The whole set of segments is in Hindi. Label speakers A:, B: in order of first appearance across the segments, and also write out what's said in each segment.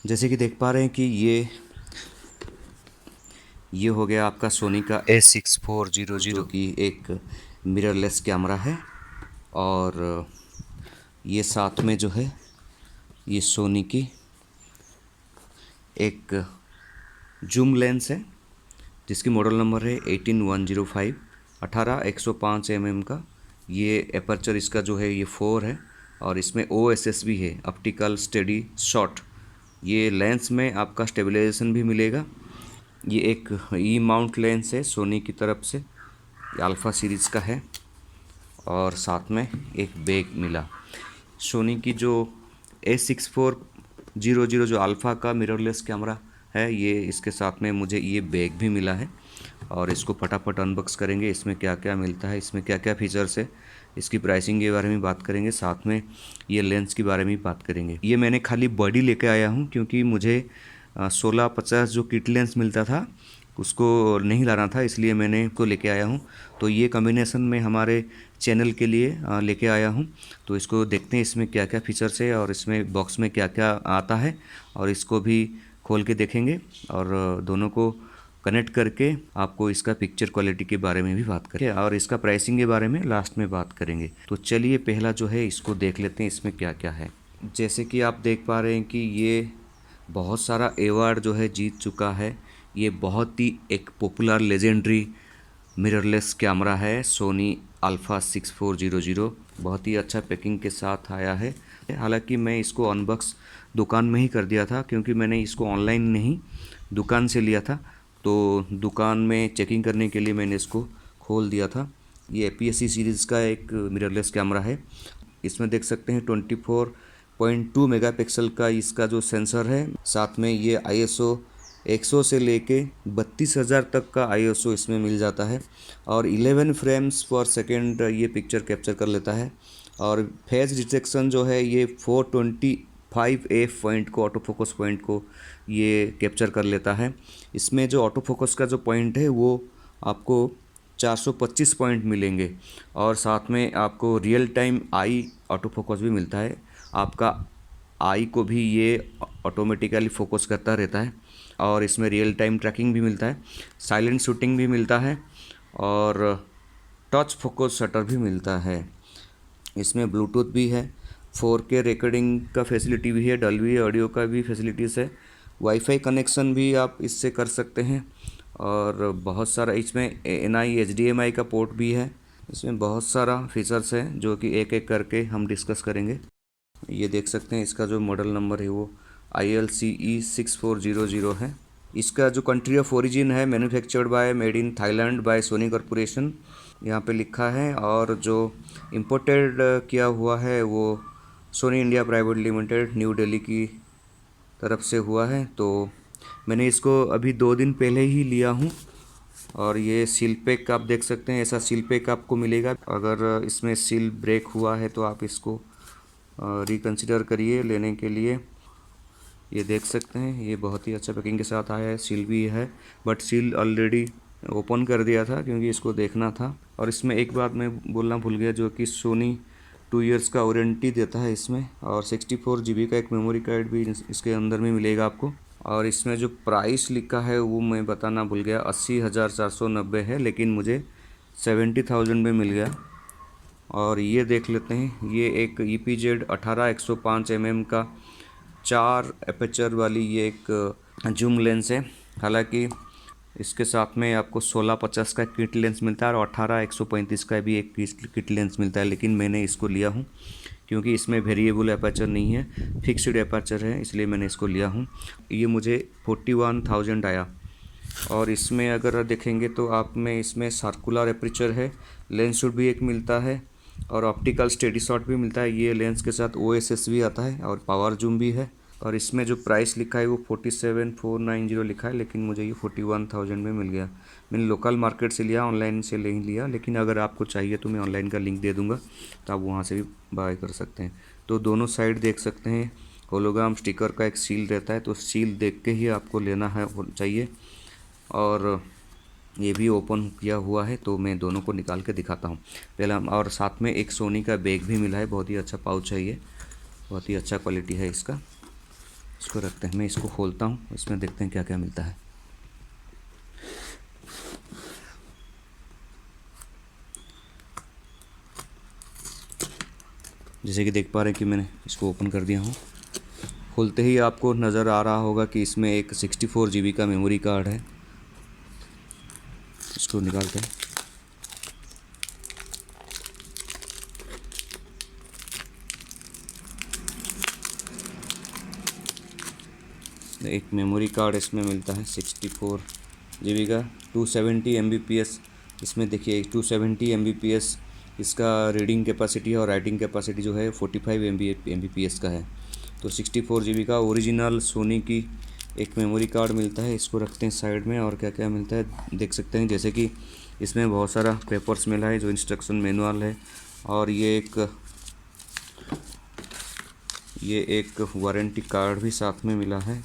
A: जैसे कि देख पा रहे हैं कि ये हो गया आपका सोनी का A6400 जो कि एक मिररलेस कैमरा है। और ये साथ में जो है ये सोनी की एक जूम लेंस है जिसकी मॉडल नंबर है 18105 18-105 mm का। ये एपर्चर इसका जो है ये 4 है और इसमें OSS भी है, ऑप्टिकल स्टेडी शॉट। ये लेंस में आपका स्टेबलाइजेशन भी मिलेगा। ये एक ई माउंट लेंस है सोनी की तरफ से, ये अल्फ़ा सीरीज़ का है। और साथ में एक बैग मिला सोनी की जो A6400 जो अल्फ़ा का मिररलेस कैमरा है, ये इसके साथ में मुझे ये बैग भी मिला है। और इसको फटाफट अनबॉक्स करेंगे, इसमें क्या क्या मिलता है, इसमें क्या क्या फीचर्स है, इसकी प्राइसिंग के बारे में बात करेंगे, साथ में ये लेंस के बारे में बात करेंगे। ये मैंने खाली बॉडी लेके आया हूँ क्योंकि मुझे 1650 जो किट लेंस मिलता था उसको नहीं लाना था, इसलिए मैंने इसको लेके आया हूँ। तो ये कॉम्बिनेशन में हमारे चैनल के लिए लेके आया हूँ। तो इसको देखते हैं इसमें क्या क्या फीचर्स है और इसमें बॉक्स में क्या क्या आता है, और इसको भी खोल के देखेंगे और दोनों को कनेक्ट करके आपको इसका पिक्चर क्वालिटी के बारे में भी बात करेंगे और इसका प्राइसिंग के बारे में लास्ट में बात करेंगे। तो चलिए पहला जो है इसको देख लेते हैं इसमें क्या क्या है। जैसे कि आप देख पा रहे हैं कि ये बहुत सारा अवार्ड जो है जीत चुका है। ये बहुत ही एक पॉपुलर लेजेंडरी मिररलेस कैमरा है सोनी अल्फ़ा 6400। बहुत ही अच्छा पैकिंग के साथ आया है। हालांकि मैं इसको अनबॉक्स दुकान में ही कर दिया था क्योंकि मैंने इसको ऑनलाइन नहीं दुकान से लिया था। तो दुकान में चेकिंग करने के लिए मैंने इसको खोल दिया था। ये APS-C सीरीज़ का एक मिररलेस कैमरा है। इसमें देख सकते हैं 24.2 मेगापिक्सल का इसका जो सेंसर है, साथ में ये ISO 100 से लेके 32,000 तक का ISO इसमें मिल जाता है। और 11 फ्रेम्स पर सेकेंड ये पिक्चर कैप्चर कर लेता है। और फेस डिटेक्शन जो है ये 425F पॉइंट को, ऑटो फोकस पॉइंट को ये कैप्चर कर लेता है। इसमें जो ऑटो फोकस का जो पॉइंट है वो आपको 425 पॉइंट मिलेंगे। और साथ में आपको real time I auto focus भी मिलता है। आपका आई को भी ये ऑटोमेटिकली फोकस करता रहता है। और इसमें रियल टाइम ट्रैकिंग भी मिलता है, साइलेंट शूटिंग भी मिलता है और टच फोकस शटर भी मिलता है। इसमें ब्लूटूथ भी है, 4K रिकॉर्डिंग का फैसिलिटी भी है, डॉल्बी ऑडियो का भी फैसिलिटीज़ है, वाईफाई कनेक्शन भी आप इससे कर सकते हैं। और बहुत सारा इसमें NI HDMI का पोर्ट भी है। इसमें बहुत सारा फीचर्स है जो कि एक एक करके हम डिस्कस करेंगे। ये देख सकते हैं इसका जो मॉडल नंबर है वो ILCE 6400 है। इसका जो कंट्री ऑफ ओरिजिन है, manufactured by, made in Thailand by Sony Corporation यहाँ पे लिखा है। और जो इम्पोर्टेड किया हुआ है वो Soni India private limited new Delhi की तरफ से हुआ है। तो मैंने इसको अभी 2 दिन पहले ही लिया हूँ। और ये सील पैक आप देख सकते हैं, ऐसा सील पैक आपको मिलेगा। अगर इसमें सील ब्रेक हुआ है तो आप इसको रिकंसिडर करिए लेने के लिए। ये देख सकते हैं ये बहुत ही अच्छा पैकिंग के साथ आया है, सील भी है, बट सील ऑलरेडी ओपन कर दिया था क्योंकि इसको देखना था। और इसमें एक बात मैं बोलना भूल गया, जो कि सोनी 2 इयर्स का वारंटी देता है इसमें। और 64 GB का एक मेमोरी कार्ड भी इसके अंदर में मिलेगा आपको। और इसमें जो प्राइस लिखा है वो मैं बताना भूल गया, 80,490 है, लेकिन मुझे 70,000 में मिल गया। और ये देख लेते हैं, ये एक EPZ 18-105 mm का 4 एपेचर वाली ये एक जूम लेंस है। हालांकि इसके साथ में आपको 1650 का किट लेंस मिलता है और 18-135 का भी एक किट लेंस मिलता है, लेकिन मैंने इसको लिया हूँ क्योंकि इसमें वेरिएबल एपर्चर नहीं है, फिक्स्ड एपर्चर है, इसलिए मैंने इसको लिया हूँ। ये मुझे 41,000 आया। और इसमें अगर देखेंगे तो आप में इसमें सर्कुलर एपर्चर है, लेंस शूट भी एक मिलता है और ऑप्टिकल स्टेडी शॉट भी मिलता है। ये लेंस के साथ OSS भी आता है और पावर जूम भी है। और इसमें जो प्राइस लिखा है वो 47,490 लिखा है, लेकिन मुझे ये 41,000 में मिल गया। मैंने लोकल मार्केट से लिया, ऑनलाइन से नहीं लिया, लेकिन अगर आपको चाहिए तो मैं ऑनलाइन का लिंक दे दूँगा तो आप वहाँ से भी बाय कर सकते हैं। तो दोनों साइड देख सकते हैं होलोग्राम स्टिकर का एक सील रहता है, तो सील देख के ही आपको लेना है चाहिए। और ये भी ओपन किया हुआ है, तो मैं दोनों को निकाल के दिखाता हूँ पहला। और साथ में एक सोनी का बैग भी मिला है, बहुत ही अच्छा पाउच है, ये बहुत ही अच्छा क्वालिटी है इसका। इसको रखते हैं, मैं इसको खोलता हूँ, इसमें देखते हैं क्या क्या मिलता है। जैसे कि देख पा रहे हैं कि मैंने इसको ओपन कर दिया हूँ। खोलते ही आपको नज़र आ रहा होगा कि इसमें एक 64 GB का मेमोरी कार्ड है। इसको निकालते हैं। एक मेमोरी कार्ड इसमें मिलता है 64 GB का, 270 Mbps। इसमें देखिए 270 Mbps इसका रीडिंग कैपेसिटी है और राइटिंग कैपेसिटी जो है 45 Mbps का है। तो 64 GB का ओरिजिनल सोनी की एक मेमोरी कार्ड मिलता है। इसको रखते हैं साइड में। और क्या क्या मिलता है देख सकते हैं, जैसे कि इसमें बहुत सारा पेपर्स मिला है, जो इंस्ट्रक्शन मैनुअल है, और ये एक वारंटी कार्ड भी साथ में मिला है।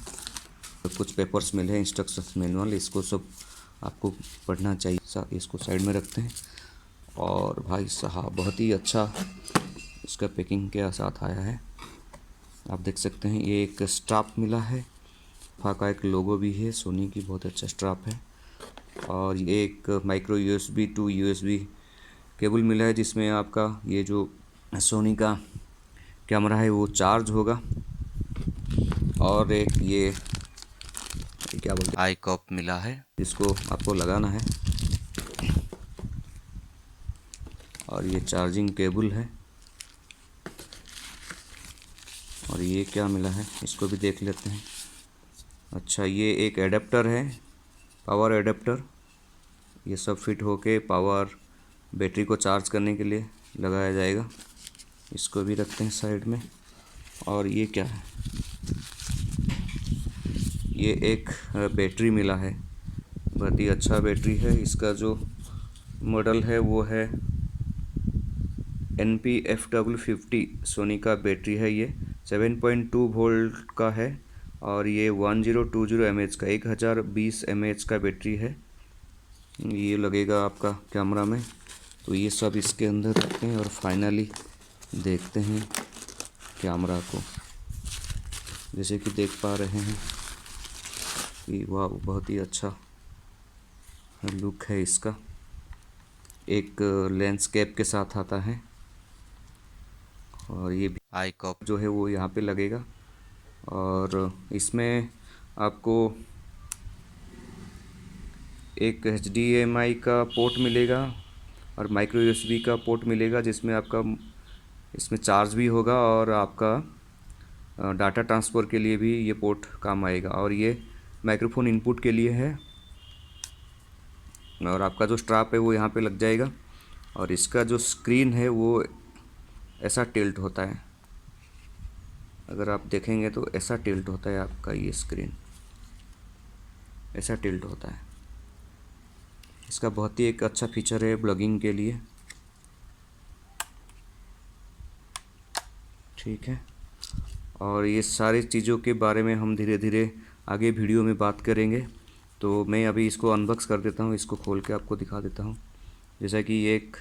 A: कुछ पेपर्स मिले हैं, इंस्ट्रक्शन मैनुअल, इसको सब आपको पढ़ना चाहिए। इसको साइड में रखते हैं। और भाई साहब बहुत ही अच्छा इसका पैकिंग के साथ आया है, आप देख सकते हैं। ये एक स्ट्रैप मिला है, का एक लोगो भी है सोनी की, बहुत अच्छा स्ट्रैप है। और ये एक micro USB to USB cable मिला है, जिसमें आपका ये जो सोनी का कैमरा है वो चार्ज होगा। और एक ये क्या बोलते हैं, आई कप मिला है, जिसको आपको लगाना है। और ये चार्जिंग केबल है। और ये क्या मिला है इसको भी देख लेते हैं। अच्छा, ये एक एडेप्टर है, पावर एडेप्टर। ये सब फिट होके पावर बैटरी को चार्ज करने के लिए लगाया जाएगा। इसको भी रखते हैं साइड में। और ये क्या है, ये एक बैटरी मिला है, बहुत ही अच्छा बैटरी है। इसका जो मॉडल है वो है NP-FW50 सोनी का बैटरी है। ये 7.2 वोल्ट का है और ये 1020 mAh का 1020 mAh का बैटरी है। ये लगेगा आपका कैमरा में। तो ये सब इसके अंदर रखते हैं और फाइनली देखते हैं कैमरा को। जैसे कि देख पा रहे हैं कि वाह, बहुत ही अच्छा लुक है इसका। एक लेंस कैप के साथ आता है। और ये भी आई कप जो है वो यहाँ पे लगेगा। और इसमें आपको एक HDMI का पोर्ट मिलेगा और माइक्रो USB का पोर्ट मिलेगा, जिसमें आपका इसमें चार्ज भी होगा और आपका डाटा ट्रांसफ़र के लिए भी ये पोर्ट काम आएगा। और ये माइक्रोफोन इनपुट के लिए है। और आपका जो स्ट्रैप है वो यहाँ पे लग जाएगा। और इसका जो स्क्रीन है वो ऐसा टिल्ट होता है, अगर आप देखेंगे तो ऐसा टिल्ट होता है आपका ये स्क्रीन, ऐसा टिल्ट होता है। इसका बहुत ही एक अच्छा फीचर है ब्लॉगिंग के लिए। ठीक है। और ये सारी चीज़ों के बारे में हम धीरे धीरे आगे वीडियो में बात करेंगे। तो मैं अभी इसको अनबॉक्स कर देता हूँ, इसको खोल के आपको दिखा देता हूँ। जैसा कि ये एक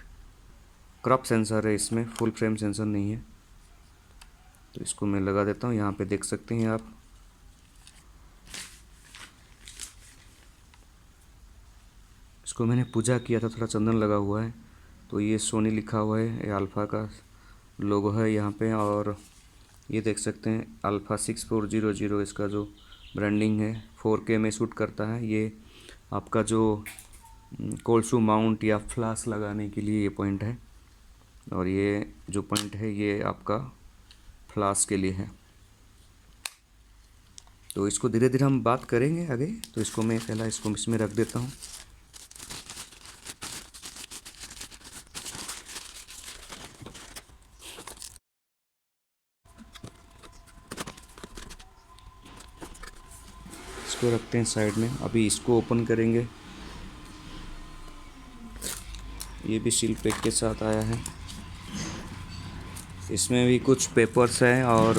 A: क्रॉप सेंसर है, इसमें फुल फ्रेम सेंसर नहीं है। तो इसको मैं लगा देता हूँ, यहाँ पे देख सकते हैं आप। इसको मैंने पूजा किया था, थोड़ा चंदन लगा हुआ है। तो ये सोनी लिखा हुआ है, ये अल्फ़ा का लोगो है यहाँ पे। और ये देख सकते हैं अल्फ़ा 6400 इसका जो ब्रांडिंग है, 4K में शूट करता है। ये आपका जो कोल्सू माउंट या फ्लास लगाने के लिए ये पॉइंट है। और ये जो पॉइंट है ये आपका फ्लास के लिए है। तो इसको धीरे धीरे हम बात करेंगे आगे। तो इसको मैं पहला इसको इसमें रख देता हूँ। इसको रखते हैं साइड में। अभी इसको ओपन करेंगे। ये भी सील पैक के साथ आया है। इसमें भी कुछ पेपर्स हैं और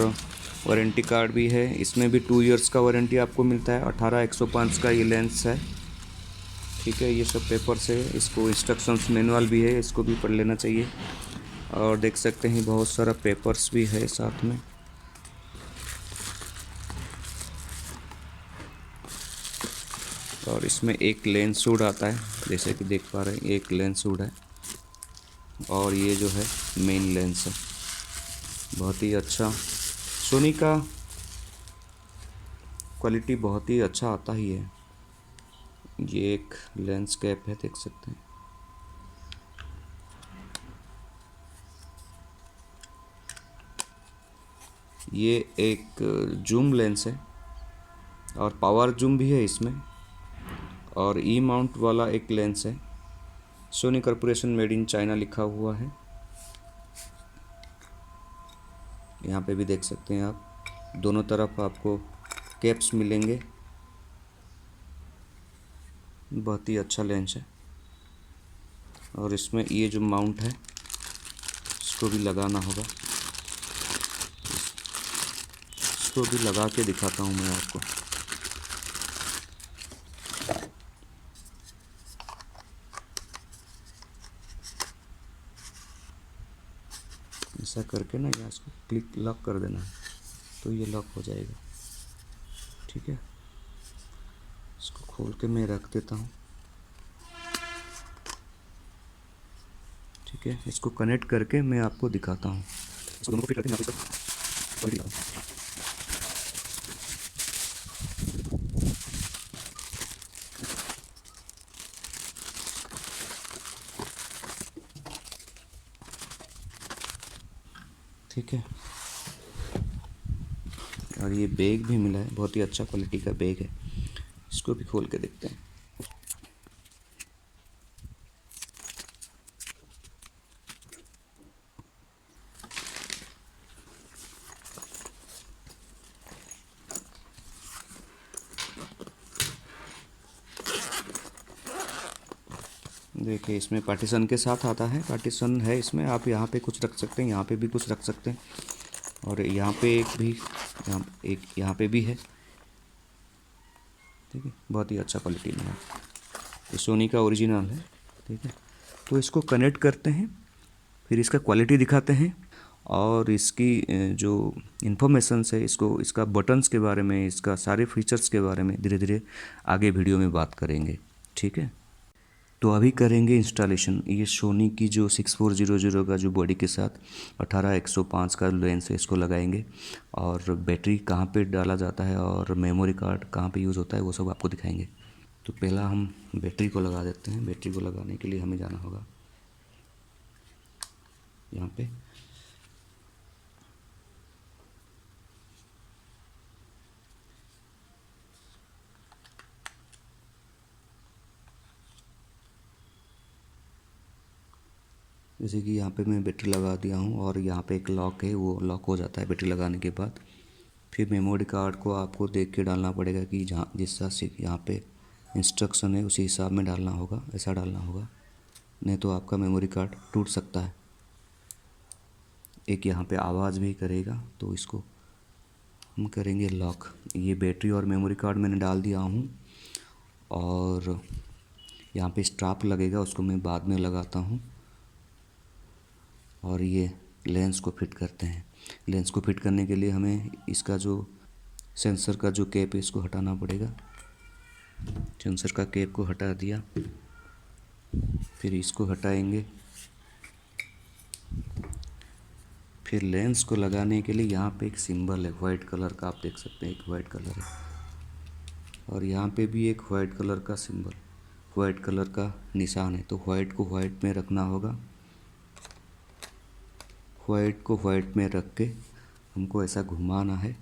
A: वारंटी कार्ड भी है। इसमें भी 2 इयर्स का वारंटी आपको मिलता है। 18-105 का ये लेंस है। ठीक है, ये सब पेपर्स है। इसको इंस्ट्रक्शंस मैनुअल भी है, इसको भी पढ़ लेना चाहिए। और देख सकते हैं बहुत सारा पेपर्स भी है साथ में। और इसमें एक लेंस हुड आता है, जैसे कि देख पा रहे हैं एक लेंस हुड है, और ये जो है मेन लेंस है। बहुत ही अच्छा सोनी का क्वालिटी बहुत ही अच्छा आता ही है। ये एक लेंस कैप है, देख सकते हैं। ये एक जूम लेंस है और पावर जूम भी है इसमें, और ई माउंट वाला एक लेंस है। Sony Corporation made in China लिखा हुआ है। यहाँ पे भी देख सकते हैं आप, दोनों तरफ आपको कैप्स मिलेंगे। बहुत ही अच्छा लेंस है। और इसमें ये जो माउंट है इसको भी लगाना होगा, इसको भी लगा के दिखाता हूँ मैं आपको। ऐसा करके ना यहाँ इसको क्लिक लॉक कर देना है, तो ये लॉक हो जाएगा। ठीक है, इसको खोल के मैं रख देता हूँ। ठीक है, इसको कनेक्ट करके मैं आपको दिखाता हूँ। इसको दोनों को फिट करके मैं आपको इसका क्वालिटी दिखाता हूँ। ठीक है, और ये बैग भी मिला है, बहुत ही अच्छा क्वालिटी का बैग है। इसको भी खोल के देखते हैं। देखिए, इसमें पार्टीशन के साथ आता है, पार्टीशन है इसमें। आप यहाँ पे कुछ रख सकते हैं, यहाँ पे भी कुछ रख सकते हैं, और यहाँ पे एक भी, यहाँ पे भी है। ठीक है, बहुत ही अच्छा क्वालिटी में है, ये सोनी का ओरिजिनल है। ठीक है, तो इसको कनेक्ट करते हैं, फिर इसका क्वालिटी दिखाते हैं, और इसकी जो इन्फॉर्मेशंस है, इसका बटन्स के बारे में, इसका सारे फीचर्स के बारे में धीरे धीरे आगे वीडियो में बात करेंगे। ठीक है, तो अभी करेंगे इंस्टॉलेशन। ये सोनी की जो 6400 का जो बॉडी के साथ 18105 का लेंस है, इसको लगाएंगे, और बैटरी कहाँ पे डाला जाता है और मेमोरी कार्ड कहाँ पे यूज़ होता है वो सब आपको दिखाएंगे। तो पहला हम बैटरी को लगा देते हैं। बैटरी को लगाने के लिए हमें जाना होगा यहाँ पे, जैसे कि यहाँ पे मैं बैटरी लगा दिया हूँ, और यहाँ पे एक लॉक है, वो लॉक हो जाता है बैटरी लगाने के बाद। फिर मेमोरी कार्ड को आपको देख के डालना पड़ेगा कि जहाँ जिस हिसाब से यहाँ पे इंस्ट्रक्शन है उसी हिसाब में डालना होगा, ऐसा डालना होगा, नहीं तो आपका मेमोरी कार्ड टूट सकता है। एक यहाँ पे आवाज़ भी करेगा, तो इसको हम करेंगे लॉक। ये बैटरी और मेमोरी कार्ड मैंने डाल दिया हूँ, और यहाँ पे स्ट्रैप लगेगा, उसको मैं बाद में लगाता हूँ। और ये लेंस को फिट करते हैं। लेंस को फिट करने के लिए हमें इसका जो सेंसर का जो कैप है इसको हटाना पड़ेगा। सेंसर का कैप को हटा दिया, फिर इसको हटाएंगे। फिर लेंस को लगाने के लिए यहाँ पे एक सिंबल है वाइट कलर का, आप देख सकते हैं, एक वाइट कलर है, और यहाँ पे भी एक वाइट कलर का सिंबल, वाइट कलर का निशान है। तो वाइट को वाइट में रखना होगा, वाइट को वाइट में रख के हमको ऐसा घुमाना है।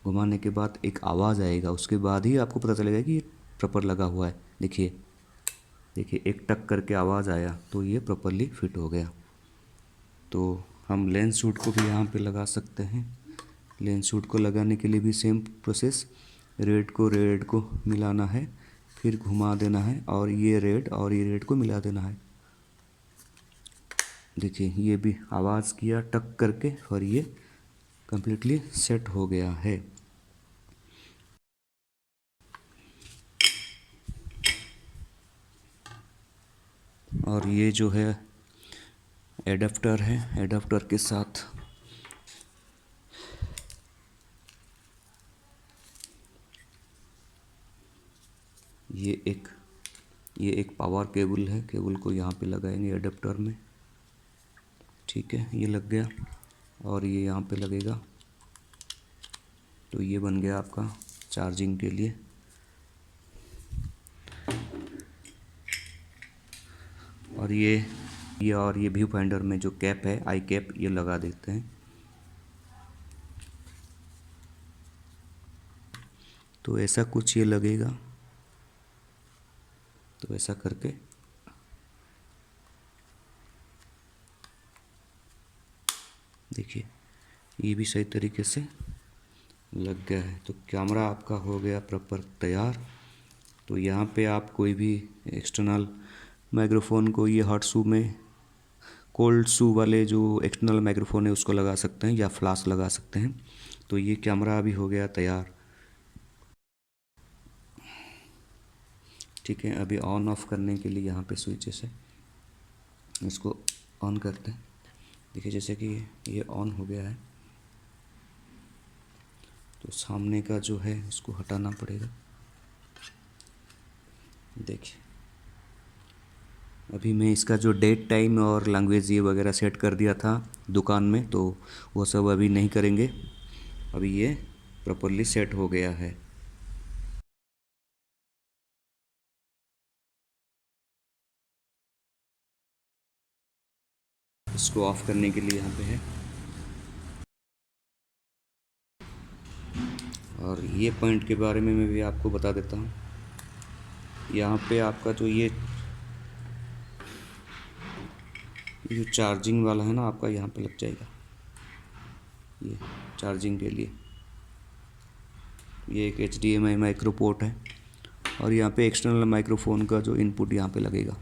A: घुमाने के बाद एक आवाज़ आएगा, उसके बाद ही आपको पता चलेगा कि ये प्रॉपर लगा हुआ है। देखिए देखिए, एक टक करके आवाज़ आया, तो ये प्रॉपरली फिट हो गया। तो हम लेंस शूट को भी यहाँ पे लगा सकते हैं। लेंस शूट को लगाने के लिए भी सेम प्रोसेस, रेड को मिलाना है, फिर घुमा देना है, और ये रेड को मिला देना है। देखिए, ये भी आवाज़ किया टक करके, और ये कम्प्लीटली सेट हो गया है। और ये जो है एडाप्टर है, एडाप्टर के साथ ये एक पावर केबल है, केबल को यहाँ पे लगाएंगे अडेप्टर में। ठीक है, ये लग गया और ये यहाँ पे लगेगा। तो ये बन गया आपका चार्जिंग के लिए। और ये व्यू फाइंडर में जो कैप है, आई कैप, ये लगा देते हैं। तो ऐसा कुछ ये लगेगा। तो ऐसा करके देखिए, ये भी सही तरीके से लग गया है। तो कैमरा आपका हो गया प्रॉपर तैयार। तो यहाँ पे आप कोई भी एक्सटर्नल माइक्रोफोन को, ये हॉट शू में, कोल्ड शू वाले जो एक्सटर्नल माइक्रोफोन है उसको लगा सकते हैं या फ्लैश लगा सकते हैं। तो ये कैमरा अभी हो गया तैयार। ठीक है, अभी ऑन ऑफ करने के लिए यहाँ पे स्विचेस है, इसको ऑन करते हैं। देखिए जैसे कि ये ऑन हो गया है। तो सामने का जो है इसको हटाना पड़ेगा। देखिए अभी मैं इसका जो डेट टाइम और लैंग्वेज ये वगैरह सेट कर दिया था दुकान में, तो वो सब अभी नहीं करेंगे। अभी ये प्रॉपरली सेट हो गया है। इसको ऑफ करने के लिए यहाँ पे है। और ये पॉइंट के बारे में मैं भी आपको बता देता हूँ। यहाँ पे आपका जो जो चार्जिंग वाला है ना, आपका यहाँ पे लग जाएगा, ये चार्जिंग के लिए। ये एक HDMI माइक्रो पोर्ट है और यहाँ पे एक्सटर्नल माइक्रोफोन का जो इनपुट यहाँ पे लगेगा।